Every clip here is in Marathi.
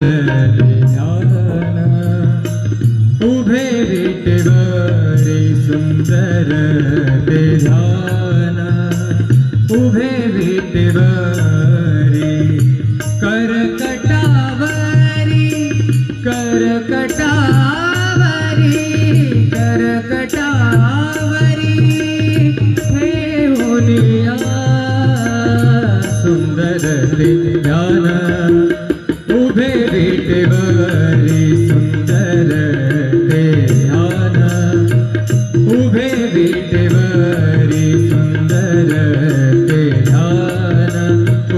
ध्यान उभे विटेवरी सुंदर ते ध्यान उभे विटेवरी करकटावरी करकटावरी करकटावरी हे मुनिया सुंदर ते ध्यान उभे विटेवरी सुंदर ते ध्यान उभे विटेवरी सुंदर ते ध्यान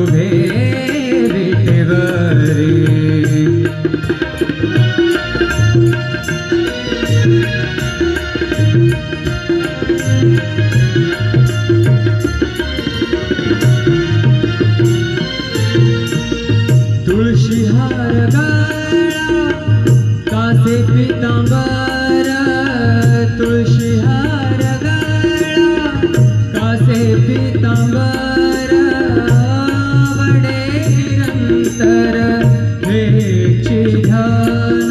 उभे विटेवरी तुळशी हार गळा कासे पितांबर तुळशी हार गळा कासे पितांबर आवडे निरंतर हेची ध्यान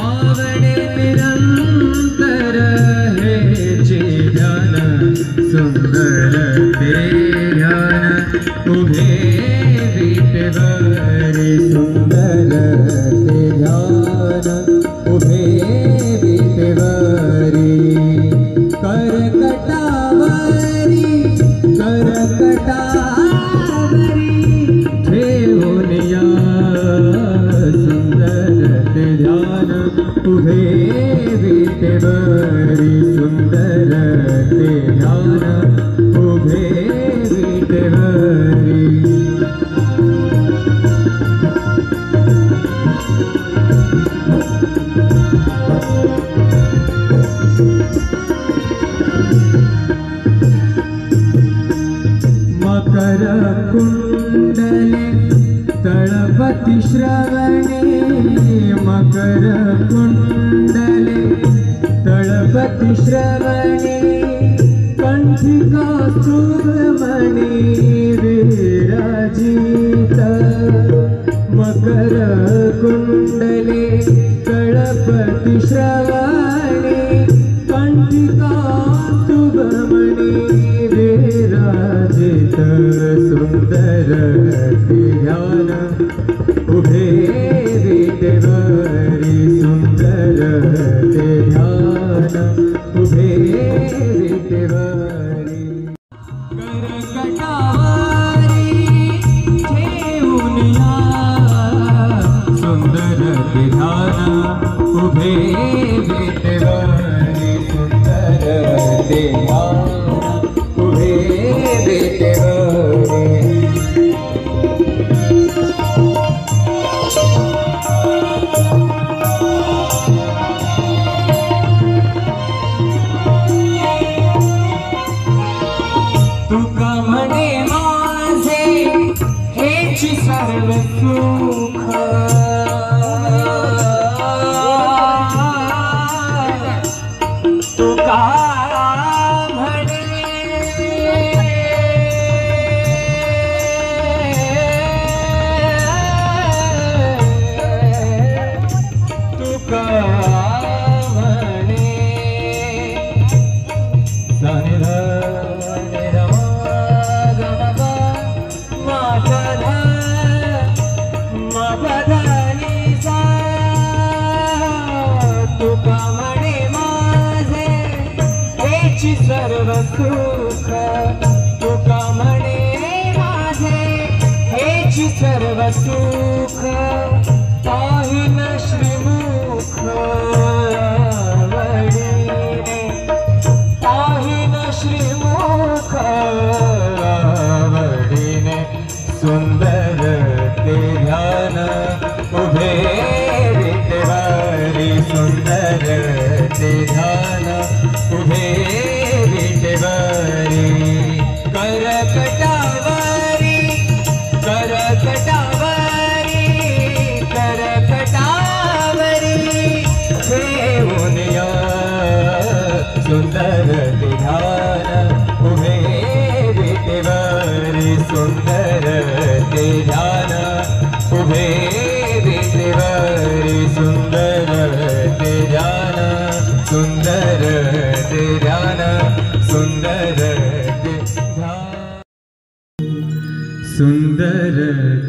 आवडे निरंतर हेची ध्यान सुंदर ते ध्यान उभे विटेवरी सुंदर ते ध्यान उभे विटेवरी करकटावरी करकटावरी ठेवूनिया सुंदर ते ध्यान उभे विटेवरी सुंदर ते ध्यान उभे विटेवरी मकर कुंडले तळपति श्रवणे मकर कुंडले तळपति श्रवणे कंठिका सुब्रमणि विराजित मकर कुंडले तळपति श्रवणे कंठिका सुब्रमणि विराजित सुंदर ते ध्यान उभे विटेवरी सुंदर ते ध्यान उभे विटेवरी करकटावरी ठेवूनिया सुंदर ते ध्यान उभे विटेवरी सुंदर ते ध्यान उभे विटेवरी तुका म्हणे माझे हेची सर्व सुख तुका म्हणे तुका म्हणे तुका म्हणे माझे हेची सर्व सुख तुका म्हणे माझे हेची सर्व सुख पाहिन श्रीमुख आवडीने पाहिन श्रीमुख आवडीने सुंदर ते ध्यान उभे विटेवरी सुंदर ते ध्यान उभे विटेवरी करकटावरी करकटावरी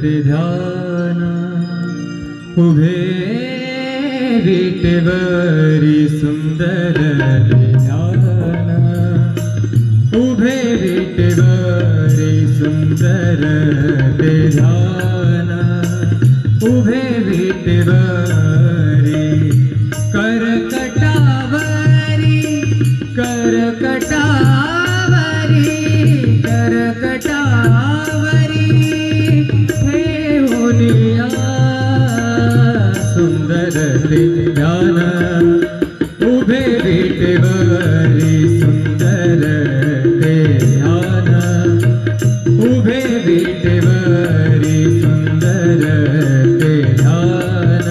ते ध्यान उभे विटेवरी सुंदर ते ध्यान उभे विटेवरी सुंदर ते ध्यान उभे विटेवरी करकटावरी करकटावरी करकटावरी ठेवूनिया सुंदर ते ध्यान उभे विटेवरी सुंदर ते ध्यान उभे विटेवरी सुंदर ते ध्यान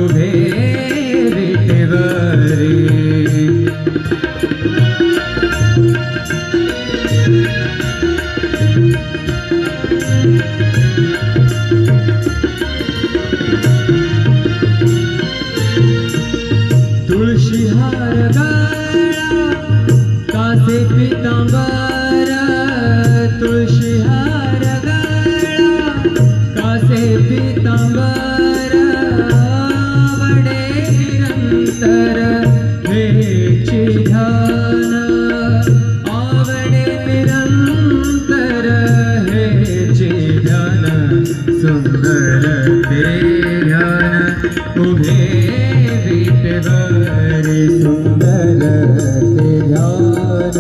उभे विटेवरी तुळशी हार गळा कासे पितांबर तुळशी हार गळा कासे पितांबर आवडे निरंतर हेची ध्यान आवडे निरंतर हेची ध्यान सुंदर ते ध्यान उभे विटेवरी सुंदर ते ध्यान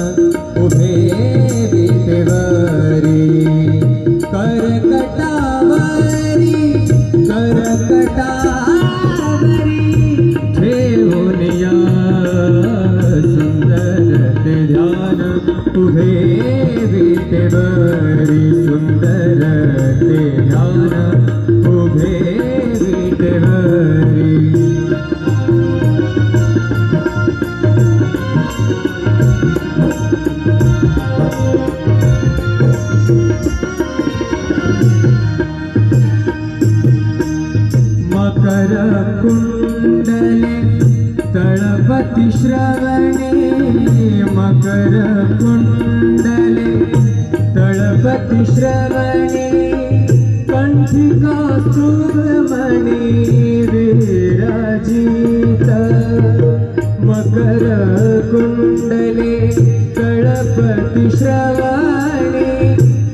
उभे विटेवरी करकटावरी करकटावरी ठेवूनिया सुंदर ते ध्यान उभे विटेवरी सुंदर ते ध्यान उभे विटेवरी मकर कुंडले तळपति श्रवणे मकर कुंडले तळपति श्रवणे कंठी कौस्तुभमणि विराजित मकर कुंडले तळपति श्रवणे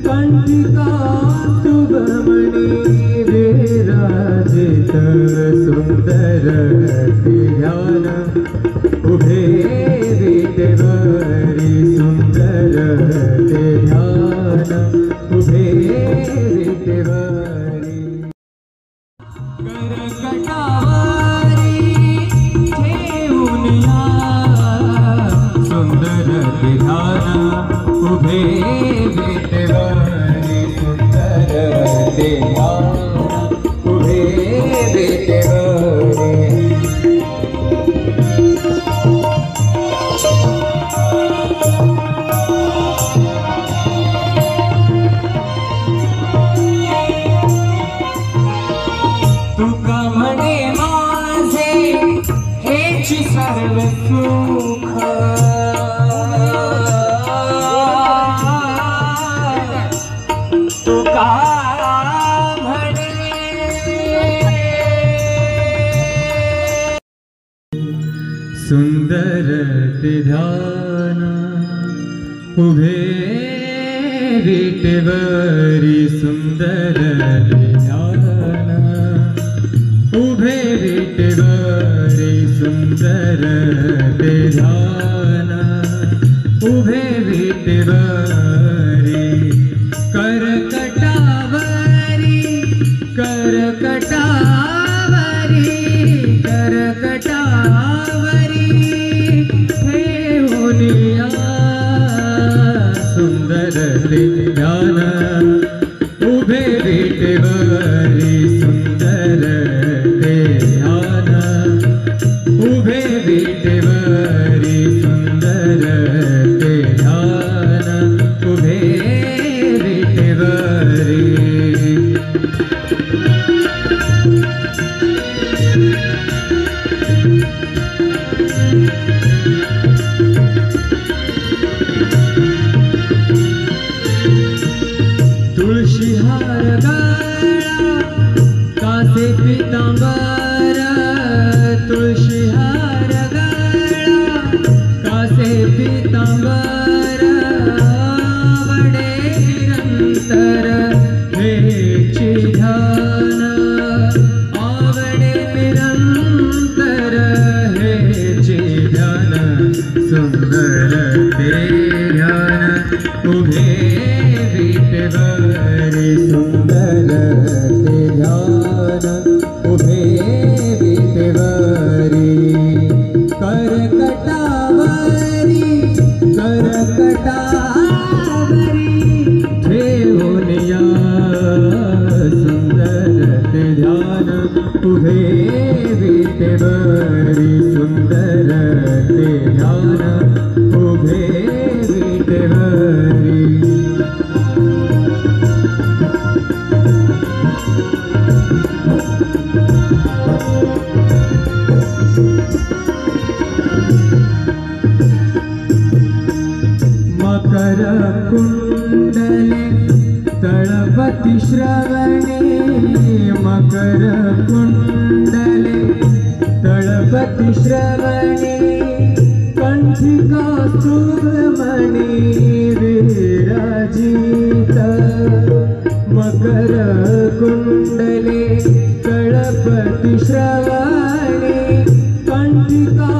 कंठी कौस्तुभमणि विराजित सुंदर ते ध्यान उभे विटेवरी सुंदर ते ध्यान उभे विटेवरी करकटावरी ठेवूनिया सुंदर ते ध्यान उभे विटेवरी सुंदर ते ध्यान उभे विटेवरी तुका म्हणे माझे हेची सर्व सुख तुका म्हणे सुंदर ते ध्यान उभे विटेवरी सुंदर ते ध्यान उभे विटेवरी सुंदर ते ध्यान उभे विटेवरी करकटावरी करकटावरी करकटावरी ठेवूनिया सुंदर ते ध्यान उभे विटेवरी सुंदर ते ध्यान उभे विटेवरी सुंदर ते ध्यान उभे विटेवरी तुळशी हार गळा कासे पीतांबर तुळशी हार गळा कासे पीतांबर आवडे निरंतर हेची ध्यान आवडे निरंतर हेची ध्यान सुंदर ते ध्यान उभे विटेवरी सुंदर ते ध्यान उभे विटेवरी करकटावरी ठेवून या सुंदर ते ध्यान उभे विटेवरी सुंदर ते ध्यान उभे विटेवरी मकर कुंडले तळपति श्रवणे मकर कुंडले तळपति श्रवणे कंठिका सुब्रमणि विराजित मकर कुंडले तळपति श्रवणे कंठिका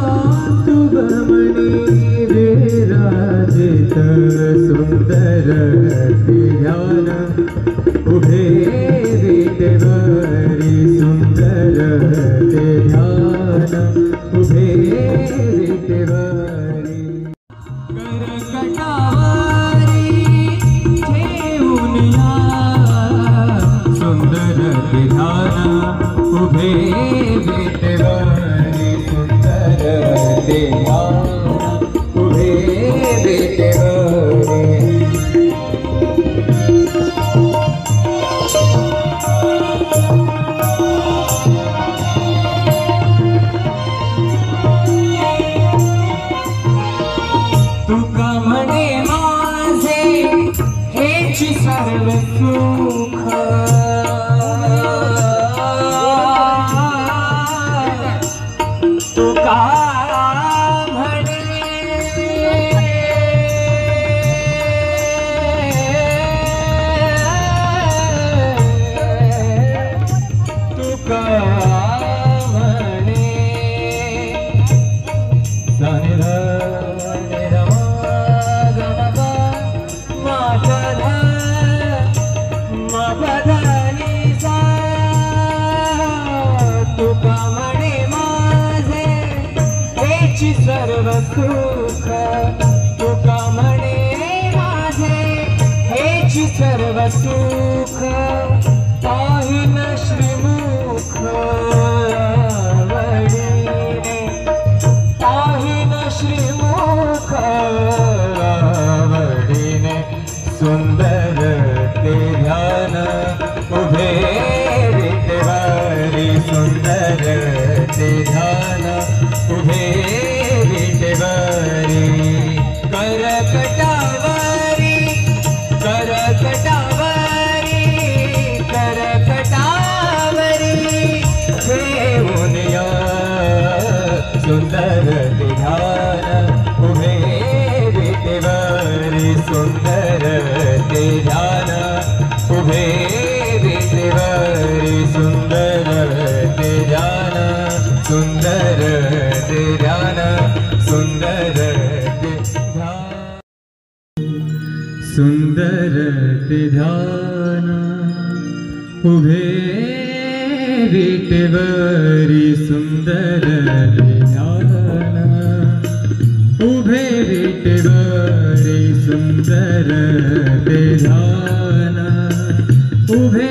सुब्रमणि विराजित सुंदर ते ध्यान उभे विटेवरी सुंदर ते ध्यान उभे विटेवरी करकटावरी ठेवून या सुंदर ते ध्यान उभे विटेवरी सुंदर ते ध्यान उभे विटेवरी तुका म्हणे माझे हेची सर्व सुख तुका म्हणे तुका म्हणे तुका म्हणे माझे हेची सर्व सुख तुका म्हणे माझे हेची सर्व सुख पाहिन श्रीमुख आवडीने पाहिन श्रीमुख आवडीने सुंदर ते ध्यान उभे विटेवरी सुंदर ते ध्यान उभे विटेवरी करकटावरी ठेवून या सुंदर ते ध्यान उभे विटेवरी सुंदर ते ध्यान उभे विटेवरी सुंदर ते ध्यान सुंदर ते ध्यान सुंदर ते ध्यान सुंदर ते ध्यान उभे विटेवरी सुंदर ते ध्यान उभे विटेवरी सुंदर ते ध्यान उभे